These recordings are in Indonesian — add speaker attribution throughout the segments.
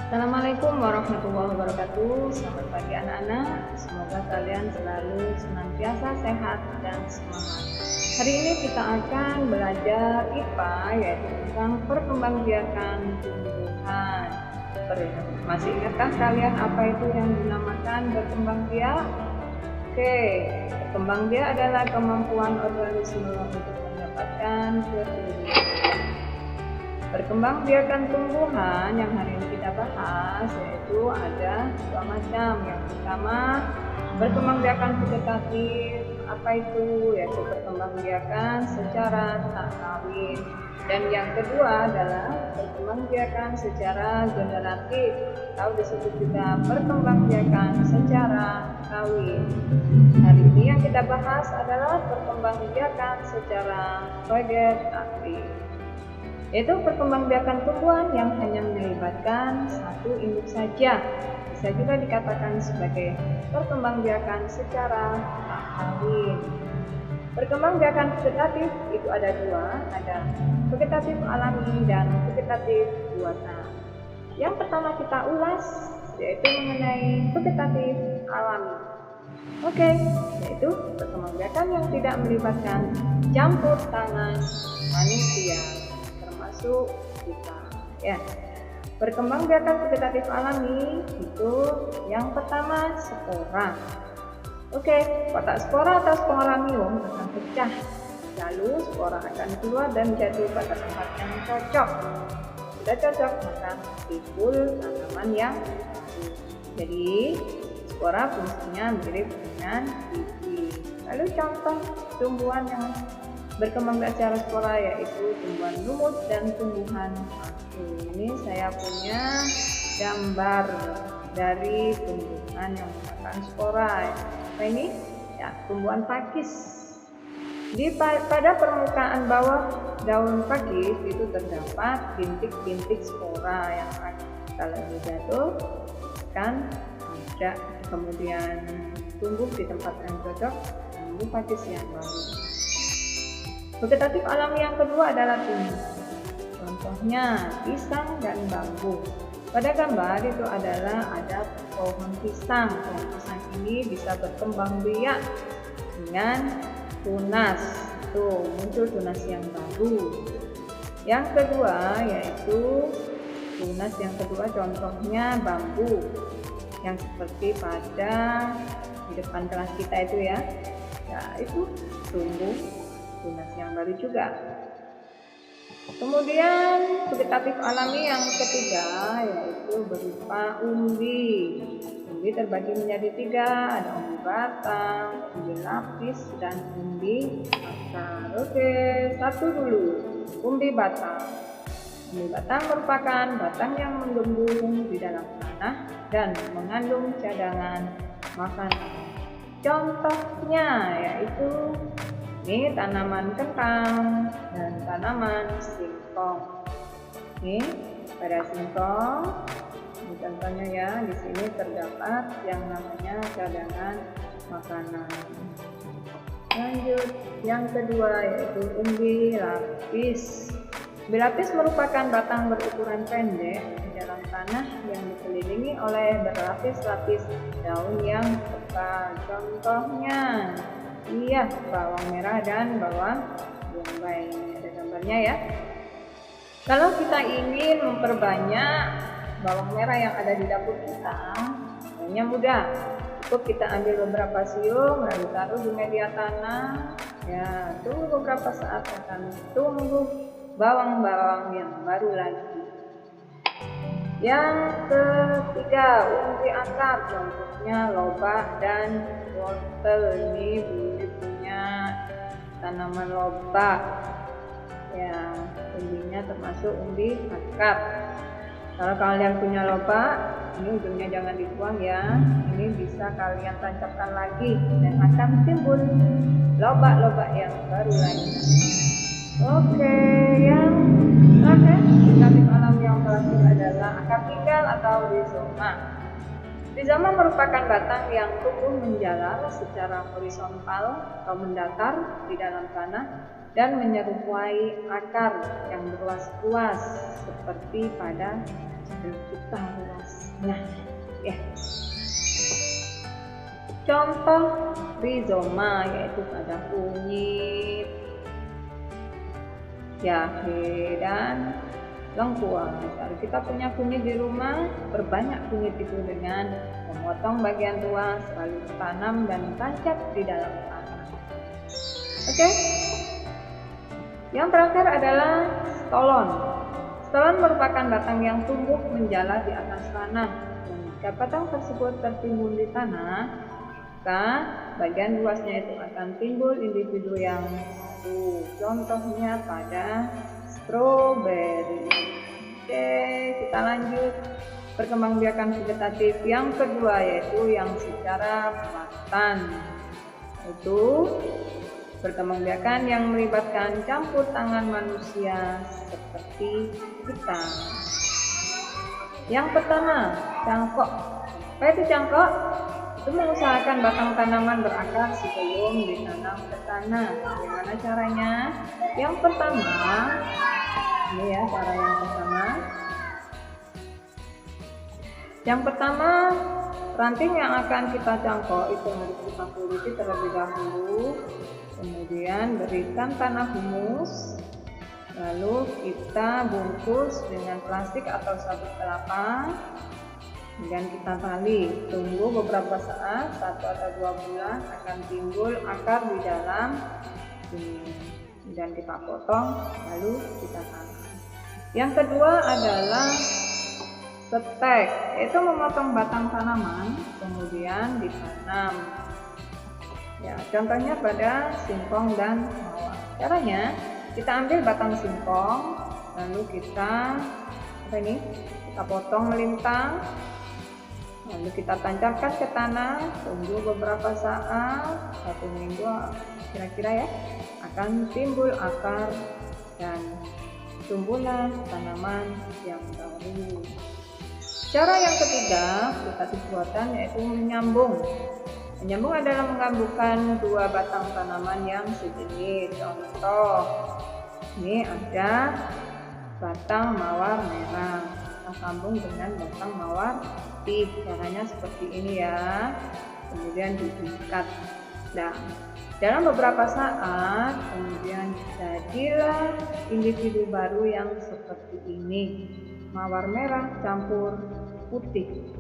Speaker 1: Assalamualaikum warahmatullahi wabarakatuh. Selamat pagi anak-anak. Semoga kalian selalu senantiasa sehat dan semangat. Hari ini kita akan belajar IPA, yaitu tentang perkembangbiakan tumbuhan. Masih ingatkah kalian apa itu yang dinamakan berkembangbiak? Oke, berkembangbiak adalah kemampuan organisme untuk mendapatkan pertumbuhan. Perkembangbiakan tumbuhan yang hari ini kita bahas yaitu ada dua macam. Yang pertama, perkembangbiakan vegetatif. Apa itu? Yaitu perkembangbiakan secara tak kawin. Dan yang kedua adalah perkembangbiakan secara generatif atau disebut juga perkembangbiakan secara kawin. Hari ini yang kita bahas adalah perkembangbiakan secara vegetatif, yaitu perkembangbiakan tumbuhan yang hanya melibatkan satu induk saja. Bisa juga dikatakan sebagai perkembangbiakan secara tak kawin. Perkembangbiakan vegetatif itu ada dua, ada vegetatif alami dan vegetatif buatan. Yang pertama kita ulas yaitu mengenai vegetatif alami. Oke, yaitu perkembangbiakan yang tidak melibatkan campur tangan manusia, termasuk kita, ya. Perkembangbiakan vegetatif alami itu yang pertama spora. Oke, kotak spora atau sporamium akan pecah, lalu spora akan keluar dan jatuh pada tempat yang cocok. Sudah cocok, maka timbul tanaman yang baru. Jadi spora fungsinya mirip dengan biji. Lalu contoh tumbuhan yang berkembang secara spora yaitu tumbuhan lumut dan tumbuhan paku. Ini saya punya gambar dari tumbuhan yang menggunakan spora. Apa ini? Ya, tumbuhan pakis. Pada permukaan bawah daun pakis itu terdapat bintik-bintik spora yang kalau jatuh kan ada, kemudian tumbuh di tempat yang cocok, tumbuh pakis yang baru. Vegetatif alami yang kedua adalah tumbuh. Contohnya pisang dan bambu. Pada gambar itu adalah ada pohon pisang. Pohon pisang ini bisa berkembang biak dengan tunas. Tuh, muncul tunas yang baru. Yang kedua yaitu tunas yang kedua contohnya bambu. Yang seperti pada di depan kelas kita itu ya. Ya, itu tumbuh tunas yang baru juga. Kemudian vegetatif alami yang ketiga yaitu berupa umbi. Umbi terbagi menjadi tiga, ada umbi batang, umbi lapis, dan umbi akar. Oke, satu dulu, umbi batang. Umbi batang merupakan batang yang menggembung di dalam tanah dan mengandung cadangan makanan. Contohnya yaitu ini tanaman kentang dan tanaman singkong. Ini pada singkong, ini contohnya ya, di sini terdapat yang namanya cadangan makanan. Lanjut, yang kedua yaitu umbi lapis. Umbi lapis merupakan batang berukuran pendek di dalam tanah yang dikelilingi oleh berlapis-lapis daun yang tebal. Contohnya iya, bawang merah dan bawang bombay. Ini ada gambarnya ya. Kalau kita ingin memperbanyak bawang merah yang ada di dapur kita, caranya mudah. Cukup kita ambil beberapa siung, lalu taruh di media tanah. Ya, tunggu beberapa saat akan tumbuh bawang-bawang yang baru lagi. Yang ketiga, umbi akar, contohnya lobak dan wortel. Ini Budi punya tanaman lobak. Ya, umbinya termasuk umbi akar. Kalau kalian punya lobak, ini ujungnya jangan dibuang ya. Ini bisa kalian tancapkan lagi dan akan timbul lobak-lobak yang baru lagi. Oke, yang terakhir vegetatif alami yang terakhir adalah akar tinggal atau rizoma. Rizoma merupakan batang yang tumbuh menjalar secara horizontal atau mendatar di dalam tanah dan menyerupai akar yang berluas-luas seperti pada sejuta luasnya ya. Contoh rizoma yaitu pada kunyit, jahe, dan lengkuas. Kalau kita punya kunyit di rumah, perbanyak kunyit itu dengan memotong bagian luas, lalu tanam dan tancap di dalam tanah. Oke? Yang terakhir adalah stolon. Stolon merupakan batang yang tumbuh menjalar di atas tanah. Dan jika batang tersebut tertimbun di tanah, maka bagian luasnya itu akan timbul individu yang baru. Contohnya pada stroberi. Oke, kita lanjut. Perkembangbiakan vegetatif yang kedua yaitu yang secara pelatan. Itu perkembangbiakan yang melibatkan campur tangan manusia seperti kita. Yang pertama, cangkok. Apa itu cangkok? Itu mengusahakan batang tanaman berakar sebelum ditanam ke tanah. Bagaimana caranya? Yang pertama, ini ya cara yang pertama. Yang pertama, ranting yang akan kita cangkok itu harus kita kuliti terlebih dahulu. Kemudian berikan tanah humus. Lalu kita bungkus dengan plastik atau sabut kelapa. Kemudian kita tali. Tunggu beberapa saat, 1 atau 2 bulan akan timbul akar di dalam ini. Kemudian kita potong, lalu kita tanam. Yang kedua adalah setek, yaitu memotong batang tanaman kemudian ditanam. Ya, contohnya pada singkong dan mawar. Caranya kita ambil batang singkong, lalu kita potong melintang, lalu kita tancapkan ke tanah. Tunggu beberapa saat, 1 minggu kira-kira ya, akan timbul akar dan tumbuhlah tanaman yang baru. Cara yang ketiga vegetatif buatan yaitu menyambung. Menyambung adalah menggabungkan 2 batang tanaman yang sejenis. Contoh, ini ada batang mawar merah, kita sambung dengan batang mawar putih. Caranya seperti ini ya. Kemudian diikat. Nah, dalam beberapa saat kemudian jadilah individu baru yang seperti ini. Mawar merah campur putih.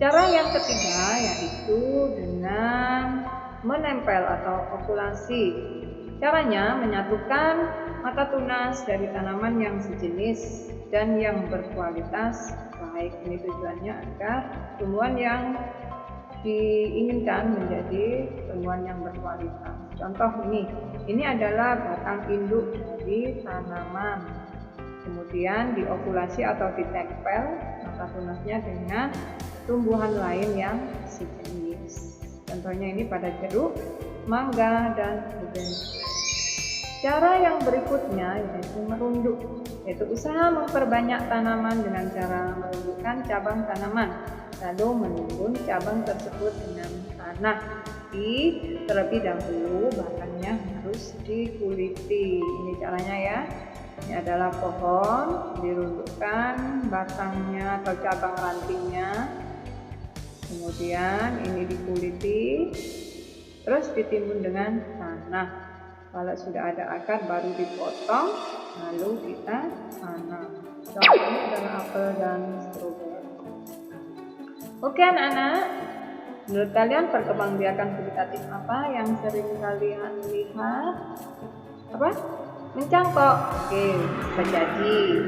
Speaker 1: Cara yang ketiga yaitu dengan menempel atau okulasi. Caranya menyatukan mata tunas dari tanaman yang sejenis dan yang berkualitas baik. Ini tujuannya agar tumbuhan yang diinginkan menjadi tumbuhan yang berkualitas. Contoh ini adalah batang induk dari tanaman. Kemudian diokulasi atau ditempel mata tunasnya dengan tumbuhan lain yang sejenis. Contohnya ini pada jeruk, mangga, dan begonia. Cara yang berikutnya yaitu merunduk, yaitu usaha memperbanyak tanaman dengan cara merundukkan cabang tanaman, lalu menimbun cabang tersebut dengan tanah. Terlebih dahulu batangnya harus dikuliti. Ini caranya ya. Ini adalah pohon, dirundukkan batangnya atau cabang rantingnya. Kemudian ini dikuliti, terus ditimbun dengan tanah. Kalau sudah ada akar baru dipotong, lalu kita tanam. Contohnya adalah apel dan stroberi. Oke anak-anak, menurut kalian perkembangbiakan vegetatif apa yang sering kalian lihat? Apa? Mencangkok. Oke, bisa jadi.